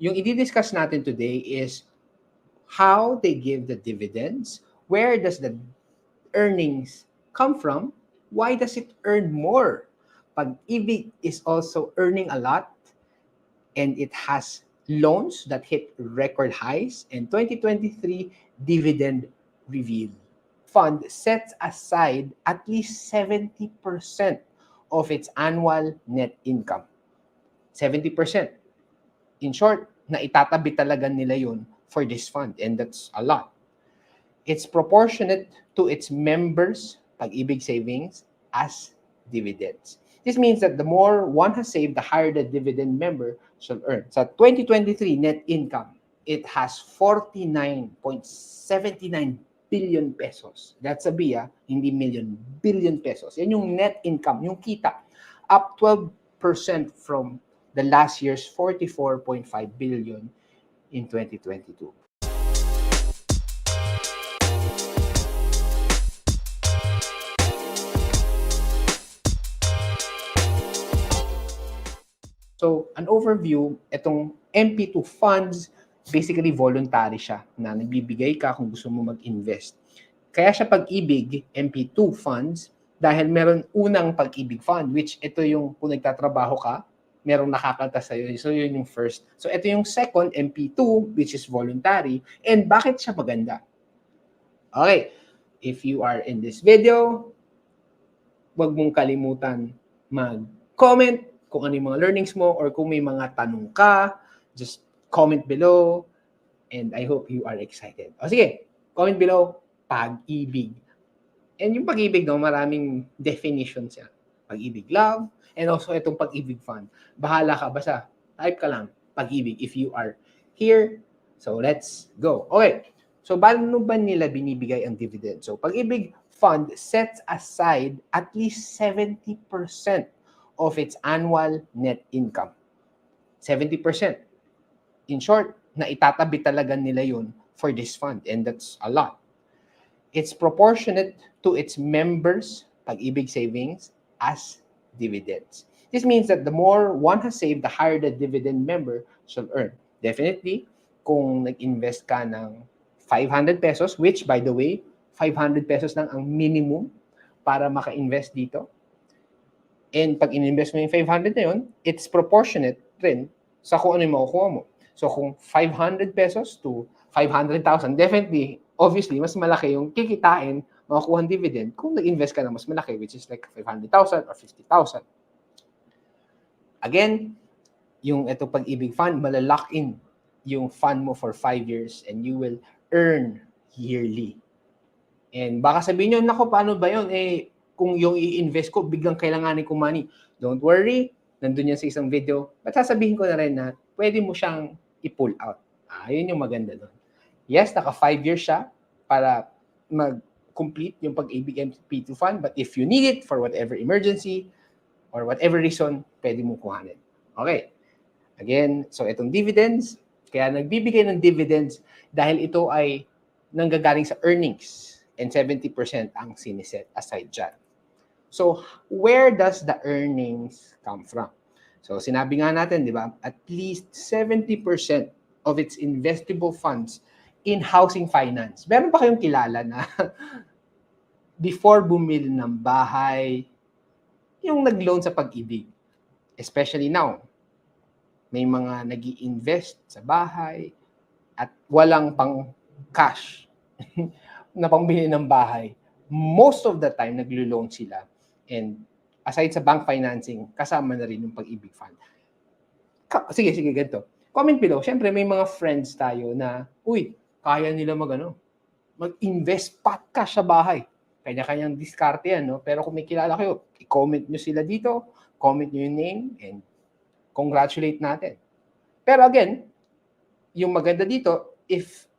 Yung i-discuss natin today is how they give the dividends, where does the earnings come from, why does it earn more? Pag-ibig is also earning a lot and it has loans that hit record highs and 2023 dividend reveal. Fund sets aside at least 70% of its annual net income. 70%. In short, naitatabi talaga nila yun for this fund and that's a lot. It's proportionate to its members' Pag-ibig savings as dividends. This means that the more one has saved, the higher the dividend member shall earn. Sa 2023 net income, it has 49.79 billion pesos. That's a B, hindi million, billion pesos. Yan yung net income, yung kita. Up 12% from the last year's 44.5 billion in 2022. So, an overview, itong MP2 funds, basically voluntary siya na nagbibigay ka kung gusto mo mag-invest. Kaya siya Pag-ibig, MP2 funds, dahil meron unang Pag-ibig fund, which ito yung kung nagtatrabaho ka, merong nakakalta sa'yo. So, yun yung first. So, ito yung second, MP2, which is voluntary. And bakit siya maganda? Okay, if you are in this video, huwag mong kalimutan mag-comment kung ano yung mga learnings mo or kung may mga tanong ka, just comment below and I hope you are excited. O sige, comment below, Pag-ibig. And yung Pag-ibig, no, maraming definitions yan. Pag-ibig love, and also itong Pag-ibig fund. Bahala ka, basta type ka lang, Pag-ibig if you are here. So let's go. Okay, so paano ba nila binibigay ang dividend? So Pag-ibig fund sets aside at least 70% of its annual net income. 70%. In short, naitatabi talaga nila yun for this fund and that's a lot. It's proportionate to its members' Pag-ibig savings as dividends. This means that the more one has saved, the higher the dividend member shall earn. Definitely, kung nag-invest ka ng 500 pesos, which by the way, 500 pesos lang ang minimum para maka-invest dito. And pag in-invest mo yung 500 na yun, it's proportionate rin sa kung ano yung makukuha mo. So kung 500 pesos to 500,000, definitely, obviously, mas malaki yung kikitain, makukuha ng dividend kung nag-invest ka na mas malaki, which is like 500,000 or 50,000. Again, yung ito Pag-ibig fund, malalock in yung fund mo for 5 years and you will earn yearly. And baka sabihin nyo, nako, paano ba yun? Kung yung i-invest ko, biglang kailanganin ko money. Don't worry, nandun yan sa isang video. But sasabihin ko na rin na pwede mo siyang i-pull out. Yun yung maganda doon. Yes, naka 5 years siya para mag-complete yung Pag-ibig MP2 fund. But if you need it for whatever emergency or whatever reason, pwede mong kuhanin. Okay. Again, so itong dividends, kaya nagbibigay ng dividends dahil ito ay nanggagaling sa earnings and 70% ang siniset aside dyan. So, where does the earnings come from? So, sinabi nga natin, di ba, at least 70% of its investable funds in housing finance. Meron ba kayong kilala na before bumili ng bahay, yung nag-loan sa Pag-ibig? Especially now, may mga nag-i-invest sa bahay at walang pang cash na pangbili ng bahay. Most of the time, naglo-loan sila. And aside sa bank financing, kasama na rin yung Pag-ibig fund. Sige, ganito. Comment below. Siyempre, may mga friends tayo na, uy, kaya nila mag-invest pat cash sa bahay. Kanya-kanyang diskarte yan, no? Pero kung may kilala kayo, i-comment nyo sila dito, comment nyo yung name, and congratulate natin. Pero again, yung maganda dito, if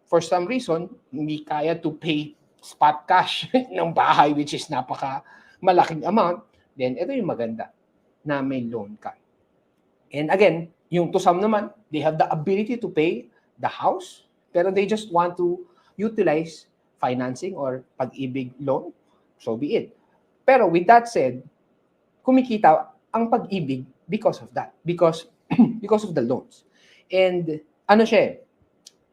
for some reason, hindi kaya to pay spot cash ng bahay, which is malaking amount, then ito yung maganda na may loan ka. And again, yung to some naman, they have the ability to pay the house, pero they just want to utilize financing or Pag-ibig loan, so be it. Pero with that said, kumikita ang Pag-ibig because of that, because of the loans. And ano siya,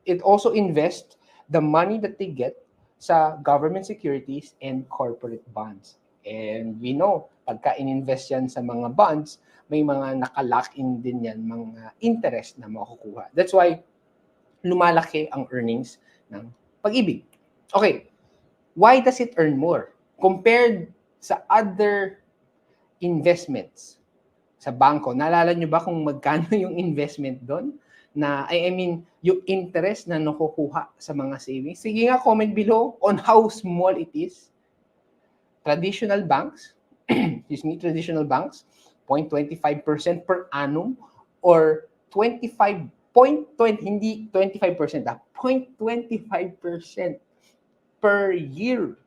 it also invests the money that they get sa government securities and corporate bonds. And we know, pagka in-invest yan sa mga bonds, may mga naka-lock-in din yan, mga interest na makukuha. That's why lumalaki ang earnings ng Pag-ibig. Okay, why does it earn more? Compared sa other investments sa bangko, naalala nyo ba kung magkano yung investment doon? I mean, yung interest na nakukuha sa mga savings. Sige nga, comment below on how small it is. Traditional banks, traditional banks, 0.25% per annum or 25.20, hindi 25%, 0.25% per year.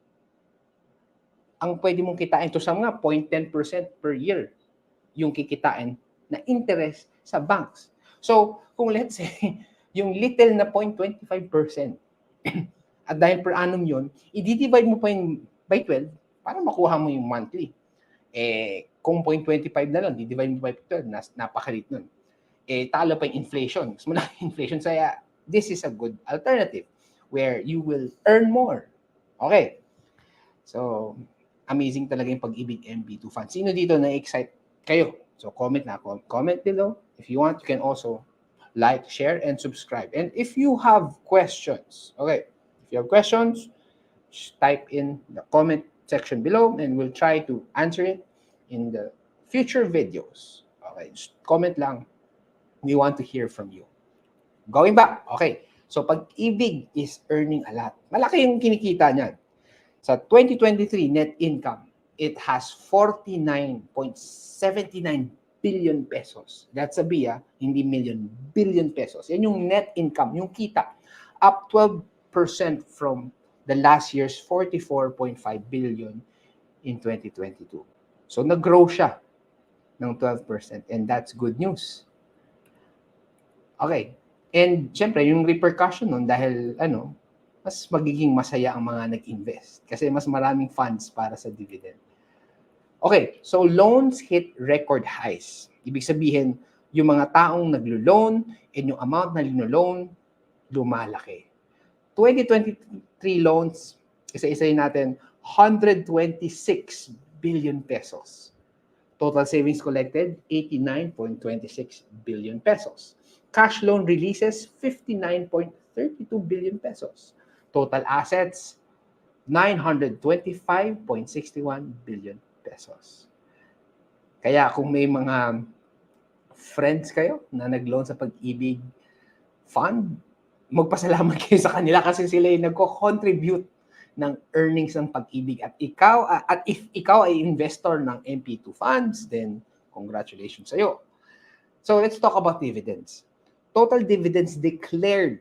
Ang pwede mong kitain to sa mga 0.10% per year yung kikitain na interest sa banks. So, kung let's say, yung little na 0.25%, at dahil per annum yun, i-divide mo pa yung by 12 para makuha mo yung monthly. Kung 0.25 na lang, di-divide mo by 12, napakalit nun. Talo pa yung inflation. Mas malaki inflation. So, this is a good alternative where you will earn more. Okay. So, amazing talaga yung Pag-ibig MB2 fund. Sino dito na-excite kayo? So, comment below. If you want, you can also like, share, and subscribe. And if you have questions, just type in the comment section below and we'll try to answer it in the future videos. Okay, just comment lang. We want to hear from you. Going back, okay. So, Pag-ibig is earning a lot. Malaki yung kinikita niyan. Sa 2023 net income, it has 49.79 billion pesos. That's a B, hindi million, billion pesos. Yan yung net income, yung kita. Up 12% from the last year's 44.5 billion in 2022. So, nag-grow siya ng 12%. And that's good news. Okay. And, syempre, yung repercussion nun, dahil, mas magiging masaya ang mga nag-invest. Kasi mas maraming funds para sa dividend. Okay, so loans hit record highs. Ibig sabihin, yung mga taong naglo-loan and yung amount na lino-loan, lumalaki. 2023 loans, isa-isayin natin, 126 billion pesos. Total savings collected, 89.26 billion pesos. Cash loan releases, 59.32 billion pesos. Total assets, 925.61 billion pesos. Kaya kung may mga friends kayo na nag-loan sa Pag-ibig Fund, magpasalamat kayo sa kanila kasi sila yung nagko-contribute ng earnings ng Pag-ibig. At if ikaw ay investor ng MP2 funds, then congratulations sa iyo. So let's talk about dividends. Total dividends declared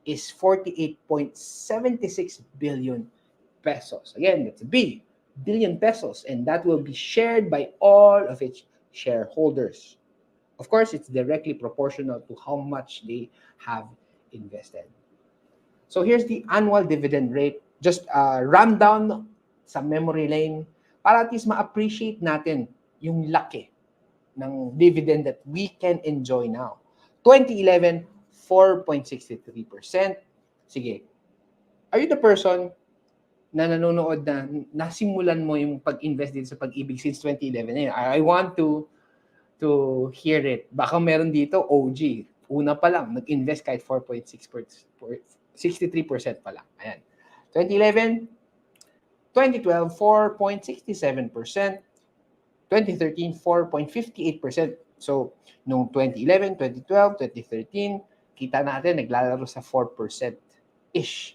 is 48.76 billion pesos. Again, that's a B, billion pesos, and that will be shared by all of its shareholders. Of course, it's directly proportional to how much they have invested. So here's the annual dividend rate. Just rundown sa memory lane para at least ma-appreciate natin yung laki ng dividend that we can enjoy now. 2011, 4.63%. Sige, are you the person na nanonood na nasimulan mo yung pag-invest dito sa Pag-ibig since 2011? I want to hear it. Baka meron dito, OG. Una pa lang, nag-invest kahit 63% pa lang. Ayan. 2011, 2012, 4.67%. 2013, 4.58%. So, nung 2011, 2012, 2013, kita natin, naglalaro sa 4%-ish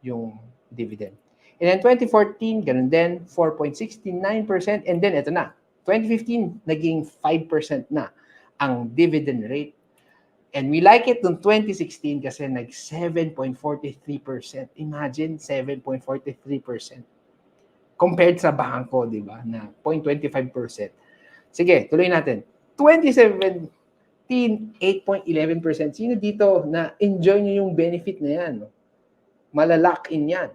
yung dividend. And then 2014, ganun din, 4.69%. And then ito na, 2015, naging 5% na ang dividend rate. And we like it noong 2016 kasi nag 7.43%. Imagine, 7.43%. Compared sa bangko, di ba, na 0.25%. Sige, tuloy natin. 2017, 8.11%. Sino dito na enjoy nyo yung benefit na yan? No? Malalock-in yan.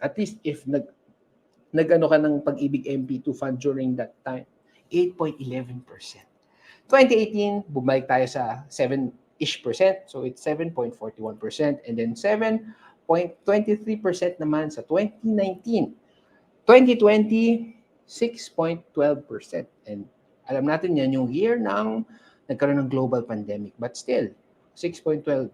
At least if nag-ano ka ng Pag-ibig MP2 fund during that time, 8.11%. 2018, bumalik tayo sa 7-ish percent. So it's 7.41%. And then 7.23% naman sa 2019. 2020, 6.12%. And alam natin yan yung year ng nagkaroon ng global pandemic. But still, 6.12%.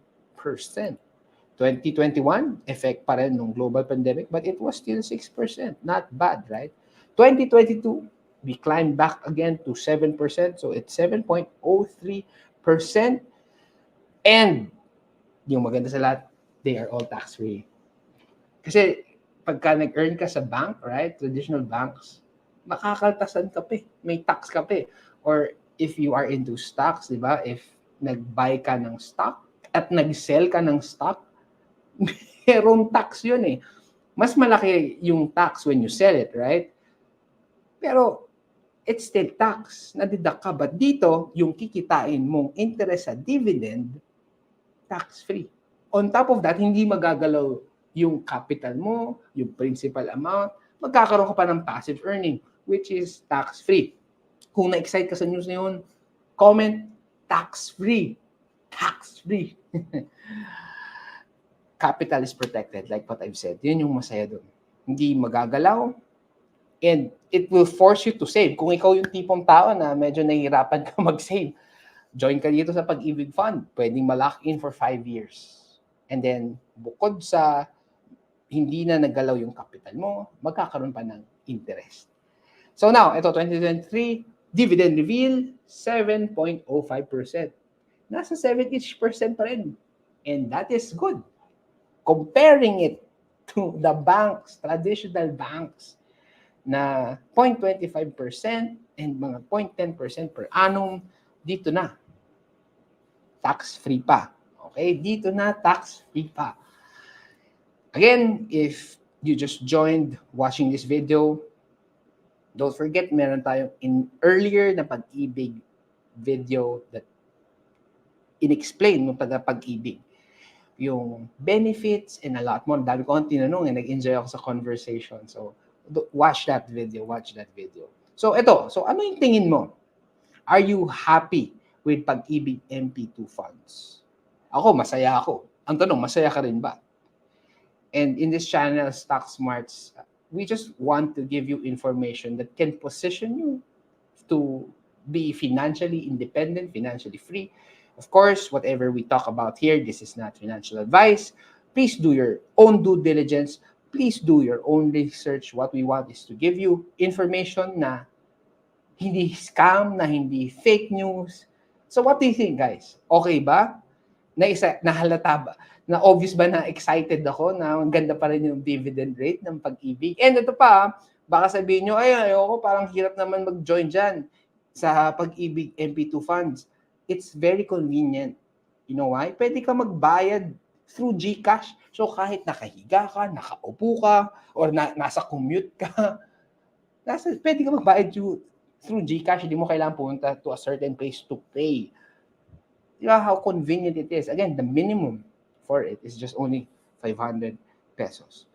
2021, effect pa rin ng global pandemic, but it was still 6%. Not bad, right? 2022, we climbed back again to 7%. So it's 7.03%. And yung maganda sa lahat, they are all tax-free. Kasi pagka nag-earn ka sa bank, right? Traditional banks, makakaltasan ka pa. May tax ka pa. Or if you are into stocks, di ba? If nag-buy ka ng stock at nag-sell ka ng stock, merong tax yun eh. Mas malaki yung tax when you sell it, right? Pero it's still tax, na-deduct ka. But dito, yung kikitain mong interest sa dividend, tax-free. On top of that, hindi magagalaw yung capital mo, yung principal amount, magkakaroon ka pa ng passive earning, which is tax-free. Kung na-excite ka sa news na yun, comment, tax-free. Tax-free. Capital is protected, like what I've said. Yun yung masaya doon. Hindi magagalaw, and it will force you to save. Kung ikaw yung tipong tao na medyo nahihirapan ka mag-save, join ka dito sa Pag-ibig Fund. Pwedeng ma-lock in for 5 years. And then, bukod sa hindi na naggalaw yung capital mo, magkakaroon pa ng interest. So now, ito 2023, dividend reveal, 7.05%. Nasa 7-ish% pa rin. And that is good. Comparing it to the banks, traditional banks, na 0.25% and mga 0.10% per annum, dito na. Tax-free pa. Okay? Dito na, tax-free pa. Again, if you just joined watching this video, don't forget, meron tayong earlier na Pag-ibig video that in-explain ng Pag-ibig. Yung benefits and a lot more. Dami ko ang tinanong eh, nag-enjoy ako sa conversation. So, watch that video. So, ito. So, ano yung tingin mo? Are you happy with Pag-ibig MP2 funds? Ako, masaya ako. Ang tanong, masaya ka rin ba? And in this channel, Stock Smarts, we just want to give you information that can position you to be financially independent, financially free. Of course, whatever we talk about here, this is not financial advice. Please do your own due diligence. Please do your own research. What we want is to give you information na hindi scam, na hindi fake news. So what do you think, guys? Okay ba? Nahalata ba? Na obvious ba na excited ako na ang ganda pa rin yung dividend rate ng Pag-ibig? And ito pa, baka sabihin nyo, ayoko, parang hirap naman mag-join dyan sa Pag-ibig MP2 funds. It's very convenient. You know why? Pwede ka magbayad through GCash. So kahit nakahiga ka, nakaupo ka, or nasa commute ka, pwede ka magbayad through GCash. Hindi mo kailangan pumunta to a certain place to pay. You know how convenient it is. Again, the minimum for it is just only 500 pesos.